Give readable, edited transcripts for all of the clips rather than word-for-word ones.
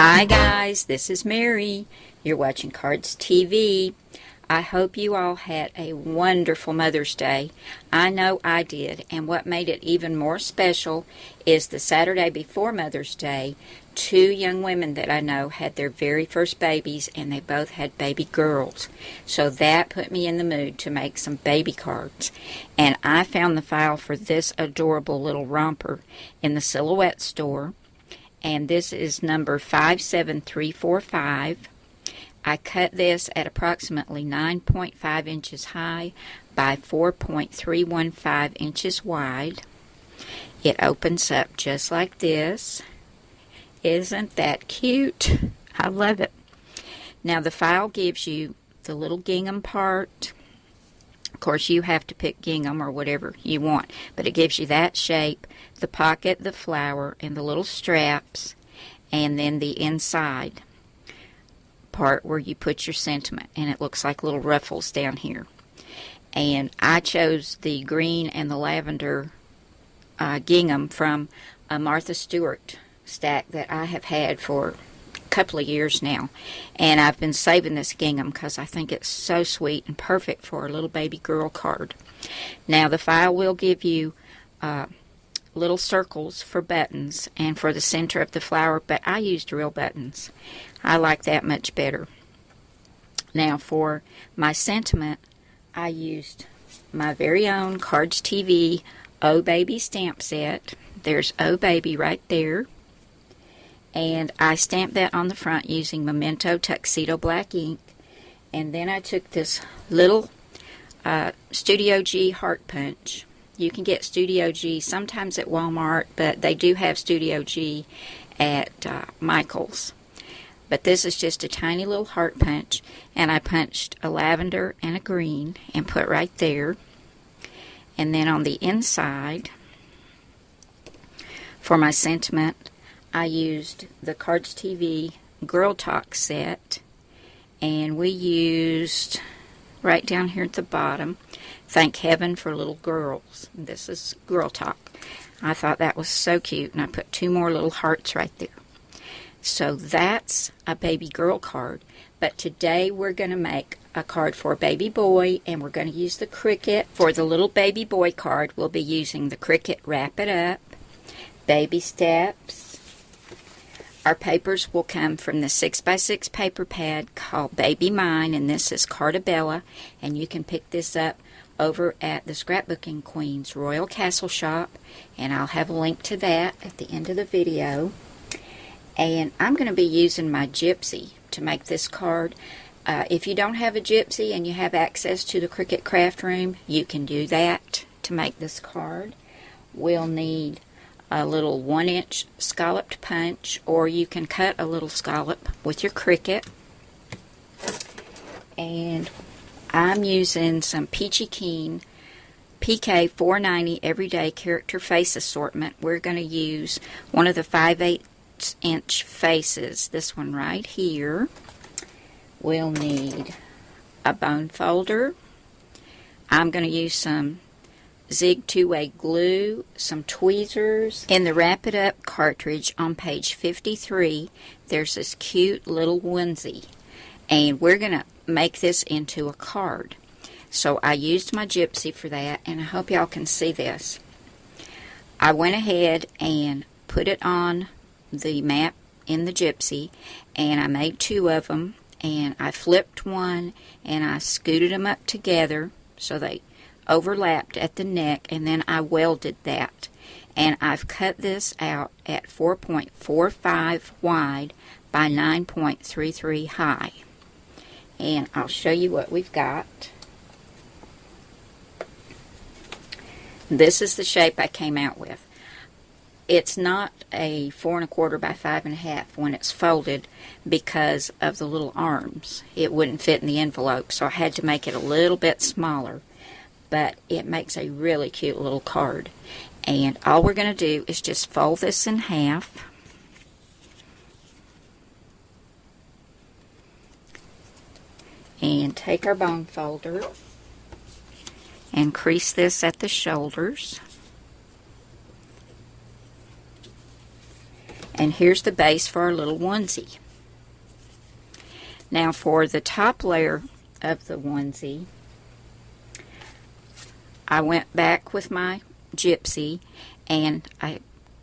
Hi guys, this is Mary. You're watching Cardz TV. I hope you all had a wonderful Mother's Day. I know I did, and what made it even more special is the Saturday before Mother's Day, two young women that I know had their very first babies, and they both had baby girls. So that put me in the mood to make some baby cards. And I found the file for this adorable little romper in the Silhouette store. And this is number 57345. I cut this at approximately 9.5 inches high by 4.315 inches wide. It opens up just like this. Isn't that cute? I love it. Now the file gives you the little gingham part. Of course, you have to pick gingham or whatever you want, but it gives you that shape, the pocket, the flower, and the little straps, and then the inside part where you put your sentiment, and it looks like little ruffles down here. And I chose the green and the lavender gingham from a Martha Stewart stack that I have had for couple of years now, and I've been saving this gingham because I think it's so sweet and perfect for a little baby girl card. Now the file will give you little circles for buttons and for the center of the flower, but I used real buttons. I like that much better. Now for my sentiment, I used my very own Cardz TV Oh Baby stamp set. There's Oh Baby right there. And I stamped that on the front using Memento Tuxedo Black ink. And then I took this little Studio G heart punch. You can get Studio G sometimes at Walmart, but they do have Studio G at Michael's. But this is just a tiny little heart punch. And I punched a lavender and a green and put right there. And then on the inside, for my sentiment, I used the Cardz TV Girl Talk set, and we used, right down here at the bottom, Thank Heaven for Little Girls. This is Girl Talk. I thought that was so cute, and I put two more little hearts right there. So that's a baby girl card, but today we're going to make a card for a baby boy, and we're going to use the Cricut. For the little baby boy card, we'll be using the Cricut Wrap It Up, Baby Steps. Our papers will come from the 6x6 paper pad called Baby Mine, and this is Cartabella, and you can pick this up over at the Scrapbooking Queen's Royal Castle shop, and I'll have a link to that at the end of the video. And I'm going to be using my Gypsy to make this card. If you don't have a Gypsy and you have access to the Cricut Craft Room, you can do that to make this card. We'll need a little 1-inch scalloped punch, or you can cut a little scallop with your Cricut. And I'm using some Peachy Keen PK 490 Everyday Character Face Assortment. We're going to use one of the 5/8" faces, this one right here. We'll need a bone folder. I'm going to use some Zig 2-way glue, some tweezers. In the Wrap It Up cartridge on page 53, there's this cute little onesie, and we're going to make this into a card. So I used my Gypsy for that, and I hope y'all can see this. I went ahead and put it on the map in the Gypsy, and I made two of them, and I flipped one, and I scooted them up together so they overlapped at the neck, and then I welded that. And I've cut this out at 4.45 wide by 9.33 high. And I'll show you what we've got. This is the shape I came out with. It's not a 4 1/4 by 5 1/2 when it's folded because of the little arms. It wouldn't fit in the envelope, so I had to make it a little bit smaller. But it makes a really cute little card. And all we're going to do is just fold this in half. And take our bone folder and crease this at the shoulders. And here's the base for our little onesie. Now for the top layer of the onesie, I went back with my gypsy and I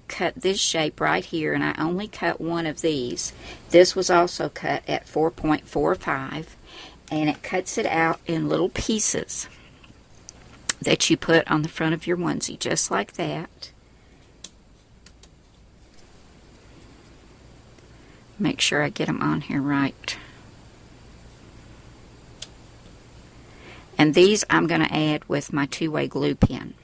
cut this shape right here, and I only cut one of these. This was also cut at 4.45, and it cuts it out in little pieces that you put on the front of your onesie, just like that. Make sure I get them on here right. And these I'm going to add with my two-way glue pen.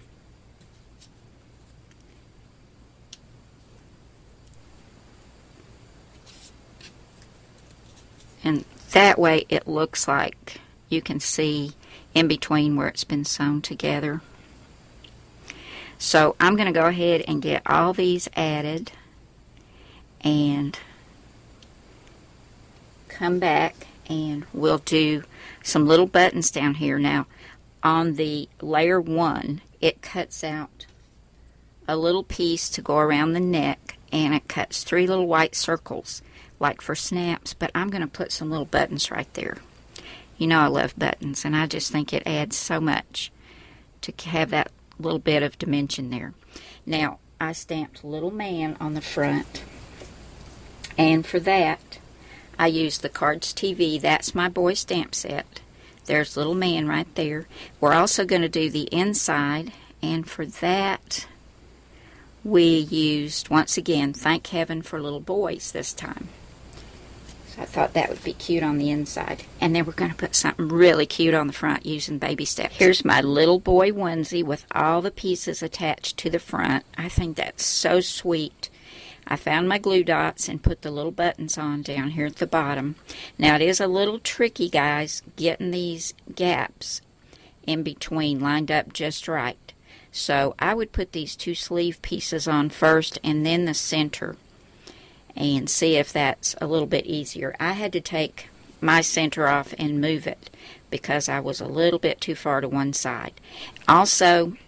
And that way it looks like you can see in between where it's been sewn together. So I'm going to go ahead and get all these added and come back and we'll do some little buttons down here. Now on the layer 1, it cuts out a little piece to go around the neck, and it cuts 3 little white circles like for snaps, but I'm going to put some little buttons right there. You know I love buttons, and I just think it adds so much to have that little bit of dimension there. Now I stamped little man on the front, and for that I used the Cardz TV. That's my boy stamp set. There's little man right there. We're also going to do the inside, and for that we used, once again, Thank Heaven for Little Boys this time. So I thought that would be cute on the inside. And then we're going to put something really cute on the front using baby steps. Here's my little boy onesie with all the pieces attached to the front. I think that's so sweet. I found my glue dots and put the little buttons on down here at the bottom. Now it is a little tricky, guys, getting these gaps in between lined up just right. So I would put these 2 sleeve pieces on first and then the center and see if that's a little bit easier. I had to take my center off and move it because I was a little bit too far to one side. Also,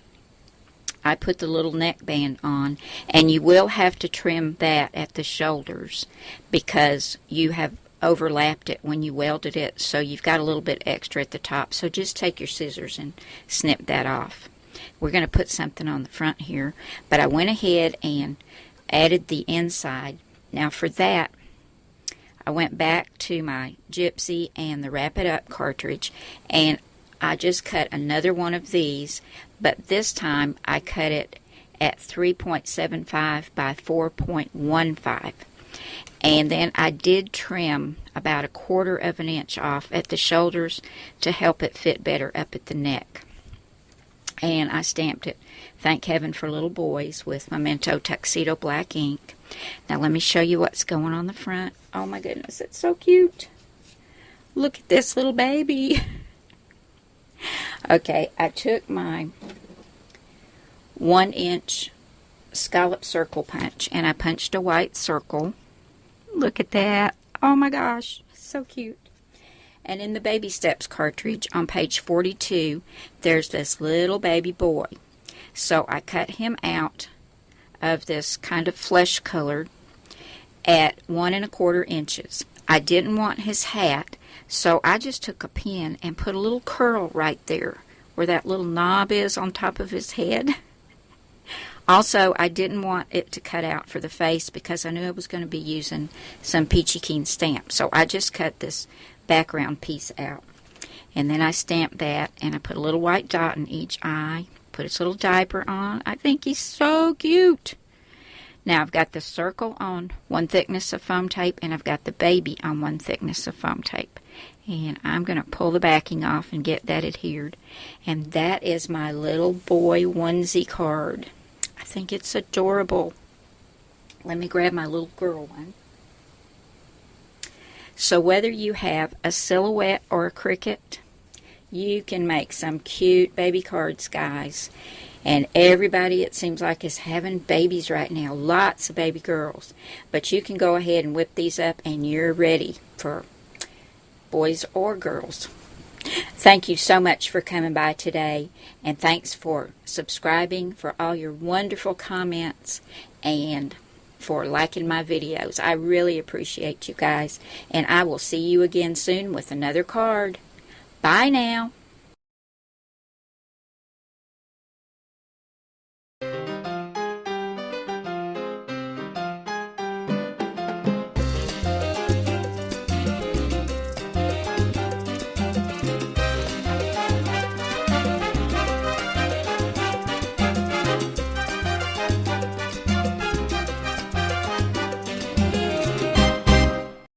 I put the little neckband on, and you will have to trim that at the shoulders because you have overlapped it when you welded it, so you've got a little bit extra at the top. So just take your scissors and snip that off. We're going to put something on the front here, but I went ahead and added the inside. Now for that, I went back to my gypsy and the Wrap It Up cartridge, and I just cut another one of these, but this time I cut it at 3.75 by 4.15. And then I did trim about 1/4 of an inch off at the shoulders to help it fit better up at the neck. And I stamped it, Thank Heaven for Little Boys, with Memento Tuxedo black ink. Now let me show you what's going on the front. Oh my goodness, it's so cute. Look at this little baby. Okay, I took my 1-inch scallop circle punch and I punched a white circle. Look at that. Oh my gosh, so cute. And in the Baby Steps cartridge on page 42, there's this little baby boy. So I cut him out of this kind of flesh color at 1 1/4 inches. I didn't want his hat, so I just took a pin and put a little curl right there where that little knob is on top of his head. Also, I didn't want it to cut out for the face because I knew I was going to be using some Peachy Keen stamp. So I just cut this background piece out. And then I stamped that, and I put a little white dot in each eye, put his little diaper on. I think he's so cute. Now I've got the circle on 1 thickness of foam tape, and I've got the baby on 1 thickness of foam tape. And I'm going to pull the backing off and get that adhered. And that is my little boy onesie card. I think it's adorable. Let me grab my little girl one. So whether you have a silhouette or a cricket, you can make some cute baby cards, guys. And everybody, it seems like, is having babies right now. Lots of baby girls. But you can go ahead and whip these up and you're ready for boys or girls. Thank you so much for coming by today. And thanks for subscribing, for all your wonderful comments. And for liking my videos. I really appreciate you guys, and I will see you again soon with another card. Bye now.